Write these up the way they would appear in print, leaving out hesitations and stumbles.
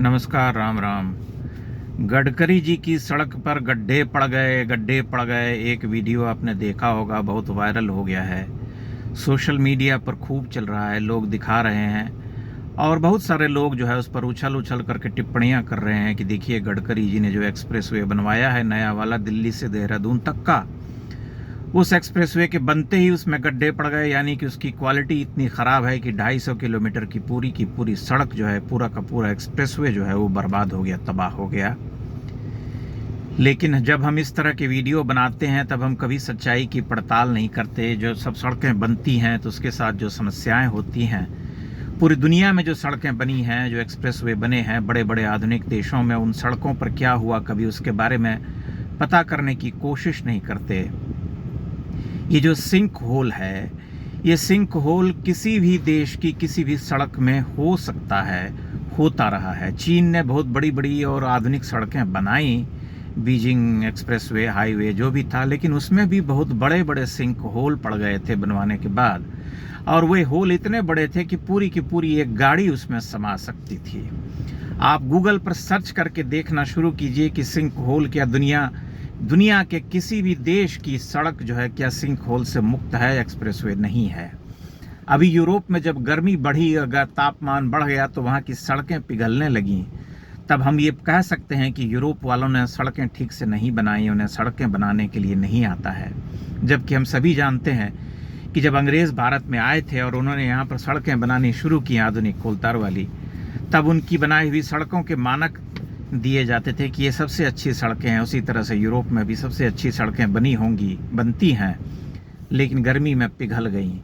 नमस्कार। राम राम। गडकरी जी की सड़क पर गड्ढे पड़ गए। एक वीडियो आपने देखा होगा, बहुत वायरल हो गया है, सोशल मीडिया पर खूब चल रहा है, लोग दिखा रहे हैं और बहुत सारे लोग जो है उस पर उछल उछल करके टिप्पणियां कर रहे हैं कि देखिए गडकरी जी ने जो एक्सप्रेसवे बनवाया है नया वाला दिल्ली से देहरादून तक का, उस एक्सप्रेसवे के बनते ही उसमें गड्ढे पड़ गए, यानी कि उसकी क्वालिटी इतनी ख़राब है कि 250 किलोमीटर की पूरी सड़क जो है, पूरा का पूरा एक्सप्रेसवे जो है वो बर्बाद हो गया, तबाह हो गया। लेकिन जब हम इस तरह के वीडियो बनाते हैं तब हम कभी सच्चाई की पड़ताल नहीं करते। जो सब सड़कें बनती हैं तो उसके साथ जो समस्याएं होती हैं, पूरी दुनिया में जो सड़कें बनी हैं, जो एक्सप्रेसवे बने हैं बड़े बड़े आधुनिक देशों में, उन सड़कों पर क्या हुआ कभी उसके बारे में पता करने की कोशिश नहीं करते। ये जो सिंक होल है, ये सिंक होल किसी भी देश की किसी भी सड़क में हो सकता है, होता रहा है। चीन ने बहुत बड़ी बड़ी और आधुनिक सड़कें बनाई, बीजिंग एक्सप्रेसवे, हाईवे जो भी था, लेकिन उसमें भी बहुत बड़े बड़े सिंक होल पड़ गए थे बनवाने के बाद, और वे होल इतने बड़े थे कि की पूरी एक गाड़ी उसमें समा सकती थी। आप गूगल पर सर्च करके देखना शुरू कीजिए कि सिंक होल क्या दुनिया के किसी भी देश की सड़क जो है क्या सिंक होल से मुक्त है, एक्सप्रेसवे नहीं है। अभी यूरोप में जब गर्मी बढ़ी, अगर तापमान बढ़ गया तो वहाँ की सड़कें पिघलने लगीं, तब हम ये कह सकते हैं कि यूरोप वालों ने सड़कें ठीक से नहीं बनाई, उन्हें सड़कें बनाने के लिए नहीं आता है। जबकि हम सभी जानते हैं कि जब अंग्रेज़ भारत में आए थे और उन्होंने यहाँ पर सड़कें बनानी शुरू की आधुनिक कोलतार वाली, तब उनकी बनाई हुई सड़कों के मानक दिए जाते थे कि ये सबसे अच्छी सड़कें हैं। उसी तरह से यूरोप में भी सबसे अच्छी सड़कें बनती हैं, लेकिन गर्मी में पिघल गई।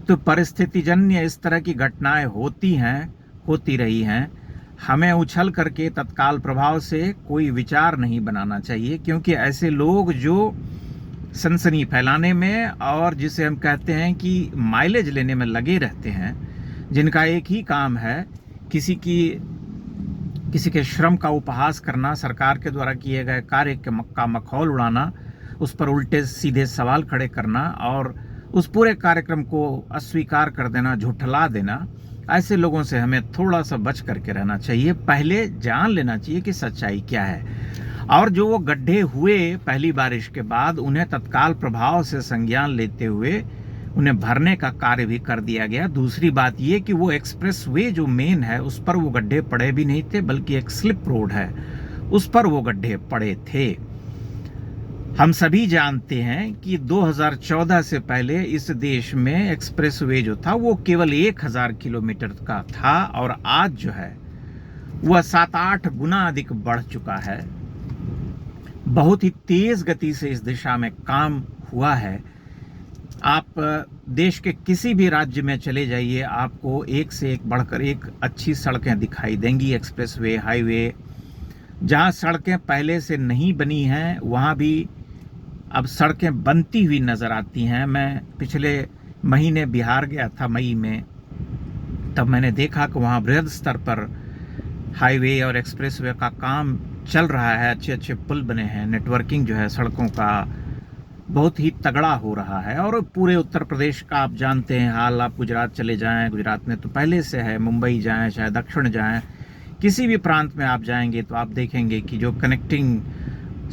तो परिस्थितिजन्य इस तरह की घटनाएं होती रही हैं। हमें उछल करके तत्काल प्रभाव से कोई विचार नहीं बनाना चाहिए, क्योंकि ऐसे लोग जो सनसनी फैलाने में और जिसे हम कहते हैं कि माइलेज लेने में लगे रहते हैं, जिनका एक ही काम है किसी के श्रम का उपहास करना, सरकार के द्वारा किए गए कार्य का मखौल उड़ाना, उस पर उल्टे सीधे सवाल खड़े करना और उस पूरे कार्यक्रम को अस्वीकार कर देना, झुठला देना, ऐसे लोगों से हमें थोड़ा सा बच करके रहना चाहिए। पहले जान लेना चाहिए कि सच्चाई क्या है, और जो वो गड्ढे हुए पहली बारिश के बाद, उन्हें तत्काल प्रभाव से संज्ञान लेते हुए उन्हें भरने का कार्य भी कर दिया गया। दूसरी बात ये कि वो एक्सप्रेस वे जो मेन है उस पर वो गड्ढे पड़े भी नहीं थे, बल्कि एक स्लिप रोड है, उस पर वो गड्ढे पड़े थे। हम सभी जानते हैं कि 2014 से पहले इस देश में एक्सप्रेस वे जो था वो केवल 1000 किलोमीटर का था, और आज जो है वह 7-8 गुना अधिक बढ़ चुका है। बहुत ही तेज गति से इस दिशा में काम हुआ है। आप देश के किसी भी राज्य में चले जाइए, आपको एक से एक बढ़कर एक अच्छी सड़कें दिखाई देंगी, एक्सप्रेसवे, हाईवे। जहां सड़कें पहले से नहीं बनी हैं वहां भी अब सड़कें बनती हुई नज़र आती हैं। मैं पिछले महीने बिहार गया था मई में, तब मैंने देखा कि वहाँ बृहद स्तर पर हाईवे और एक्सप्रेसवे का काम चल रहा है, अच्छे अच्छे पुल बने हैं, नेटवर्किंग जो है सड़कों का बहुत ही तगड़ा हो रहा है। और पूरे उत्तर प्रदेश का आप जानते हैं हाल, आप गुजरात चले जाएं, गुजरात में तो पहले से है, मुंबई जाएं, चाहे दक्षिण जाएं, किसी भी प्रांत में आप जाएंगे तो आप देखेंगे कि जो कनेक्टिंग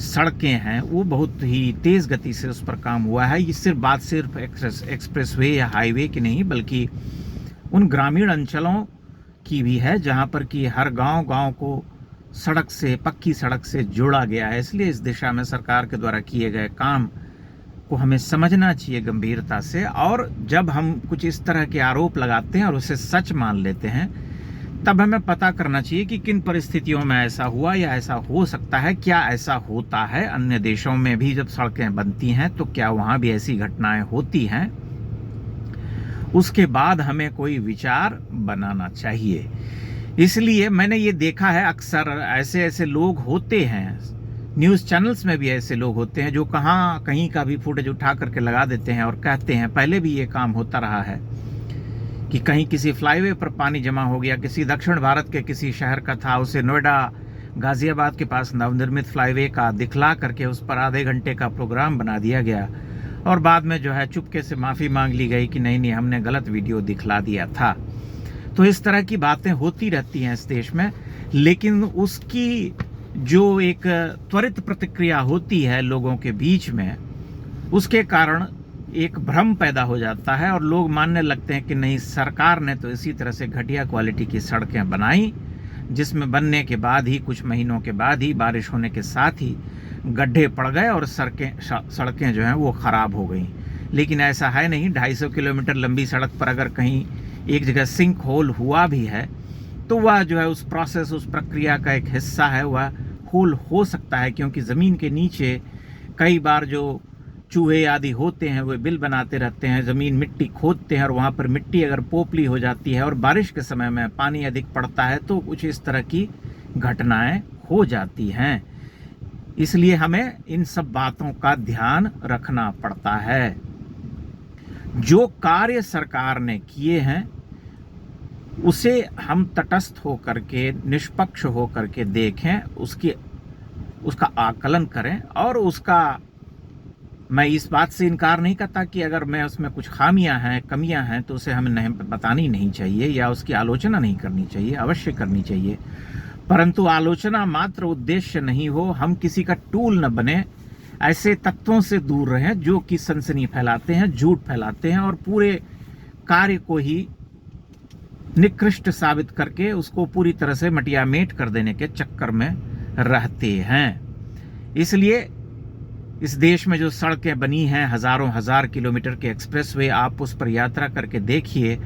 सड़कें हैं वो बहुत ही तेज़ गति से उस पर काम हुआ है। ये सिर्फ एक्सप्रेसवे या हाईवे की नहीं, बल्कि उन ग्रामीण अंचलों की भी है जहाँ पर कि हर गांव को सड़क से, पक्की सड़क से जोड़ा गया है। इसलिए इस दिशा में सरकार के द्वारा किए गए काम को हमें समझना चाहिए गंभीरता से। और जब हम कुछ इस तरह के आरोप लगाते हैं और उसे सच मान लेते हैं, तब हमें पता करना चाहिए कि किन परिस्थितियों में ऐसा हुआ या ऐसा हो सकता है। क्या ऐसा होता है अन्य देशों में भी जब सड़कें बनती हैं, तो क्या वहाँ भी ऐसी घटनाएं होती हैं? उसके बाद हमें कोई विचार बनाना चाहिए। इसलिए मैंने ये देखा है, अक्सर ऐसे लोग होते हैं, न्यूज़ चैनल्स में भी ऐसे लोग होते हैं जो कहीं का भी फुटेज उठा करके लगा देते हैं और कहते हैं, पहले भी ये काम होता रहा है कि कहीं किसी फ्लाईवे पर पानी जमा हो गया, किसी दक्षिण भारत के किसी शहर का था, उसे नोएडा गाजियाबाद के पास नवनिर्मित फ्लाईवे का दिखला करके उस पर आधे घंटे का प्रोग्राम बना दिया गया, और बाद में जो है चुपके से माफ़ी मांग ली गई कि नहीं हमने गलत वीडियो दिखला दिया था। तो इस तरह की बातें होती रहती हैं इस देश में, लेकिन उसकी जो एक त्वरित प्रतिक्रिया होती है लोगों के बीच में, उसके कारण एक भ्रम पैदा हो जाता है और लोग मानने लगते हैं कि नहीं, सरकार ने तो इसी तरह से घटिया क्वालिटी की सड़कें बनाई, जिसमें बनने के बाद ही कुछ महीनों के बाद ही बारिश होने के साथ ही गड्ढे पड़ गए और सड़कें जो हैं वो ख़राब हो गई। लेकिन ऐसा है नहीं। 250 किलोमीटर लंबी सड़क पर अगर कहीं एक जगह सिंक होल हुआ भी है तो वह जो है उस प्रोसेस, उस प्रक्रिया का एक हिस्सा है, वह होल हो सकता है, क्योंकि ज़मीन के नीचे कई बार जो चूहे आदि होते हैं वे बिल बनाते रहते हैं, ज़मीन मिट्टी खोदते हैं और वहाँ पर मिट्टी अगर पोपली हो जाती है और बारिश के समय में पानी अधिक पड़ता है तो कुछ इस तरह की घटनाएं हो जाती हैं। इसलिए हमें इन सब बातों का ध्यान रखना पड़ता है। जो कार्य सरकार ने किए हैं उसे हम तटस्थ होकर के, निष्पक्ष होकर के देखें, उसका आकलन करें और उसका, मैं इस बात से इनकार नहीं करता कि अगर मैं उसमें कुछ खामियां हैं, कमियां हैं तो उसे हमें नहीं बतानी नहीं चाहिए या उसकी आलोचना नहीं करनी चाहिए, अवश्य करनी चाहिए। परंतु आलोचना मात्र उद्देश्य नहीं हो, हम किसी का टूल न बने, ऐसे तत्वों से दूर रहें जो कि सनसनी फैलाते हैं, झूठ फैलाते हैं और पूरे कार्य को ही निकृष्ट साबित करके उसको पूरी तरह से मटियामेट कर देने के चक्कर में रहते हैं। इसलिए इस देश में जो सड़कें बनी हैं, हजारों हजार किलोमीटर के एक्सप्रेसवे, आप उस पर यात्रा करके देखिए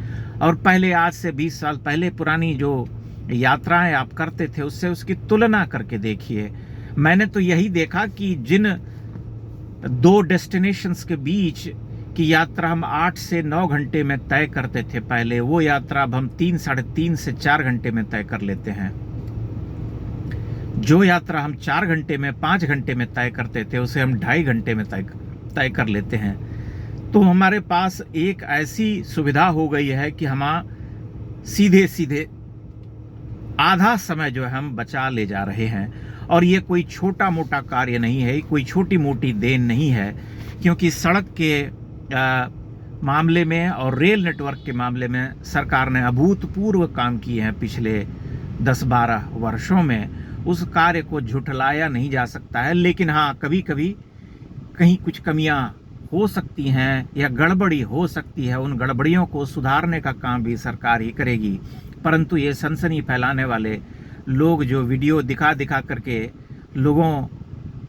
और पहले, आज से 20 साल पहले पुरानी जो यात्राएं आप करते थे उससे उसकी तुलना करके देखिए। मैंने तो यही देखा कि जिन 2 डेस्टिनेशंस के बीच की यात्रा हम 8 से 9 घंटे में तय करते थे पहले, वो यात्रा अब हम 3, साढ़े 3 से 4 घंटे में तय कर लेते हैं। जो यात्रा हम 4 घंटे में, 5 घंटे में तय करते थे उसे हम 2.5 घंटे में तय कर लेते हैं। तो हमारे पास एक ऐसी सुविधा हो गई है कि हम सीधे सीधे आधा समय जो है हम बचा ले जा रहे हैं। और ये कोई छोटा मोटा कार्य नहीं है, कोई छोटी मोटी देन नहीं है, क्योंकि सड़क के मामले में और रेल नेटवर्क के मामले में सरकार ने अभूतपूर्व काम किए हैं पिछले 10-12 वर्षों में। उस कार्य को झुठलाया नहीं जा सकता है, लेकिन हाँ, कभी कभी कहीं कुछ कमियां हो सकती हैं या गड़बड़ी हो सकती है। उन गड़बड़ियों को सुधारने का काम भी सरकार ही करेगी। परंतु ये सनसनी फैलाने वाले लोग जो वीडियो दिखा दिखा करके लोगों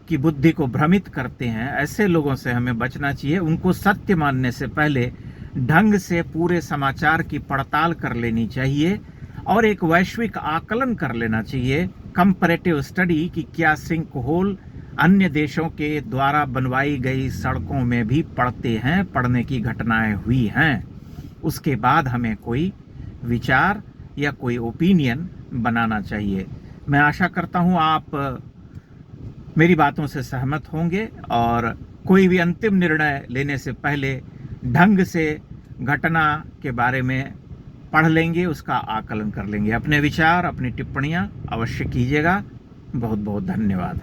की बुद्धि को भ्रमित करते हैं, ऐसे लोगों से हमें बचना चाहिए। उनको सत्य मानने से पहले ढंग से पूरे समाचार की पड़ताल कर लेनी चाहिए और एक वैश्विक आकलन कर लेना चाहिए, कंपैरेटिव स्टडी, कि क्या सिंक होल अन्य देशों के द्वारा बनवाई गई सड़कों में भी पड़ते हैं, पड़ने की घटनाएं हुई हैं। उसके बाद हमें कोई विचार या कोई ओपिनियन बनाना चाहिए। मैं आशा करता हूं आप मेरी बातों से सहमत होंगे और कोई भी अंतिम निर्णय लेने से पहले ढंग से घटना के बारे में पढ़ लेंगे, उसका आकलन कर लेंगे। अपने विचार, अपनी टिप्पणियां अवश्य कीजिएगा। बहुत बहुत धन्यवाद।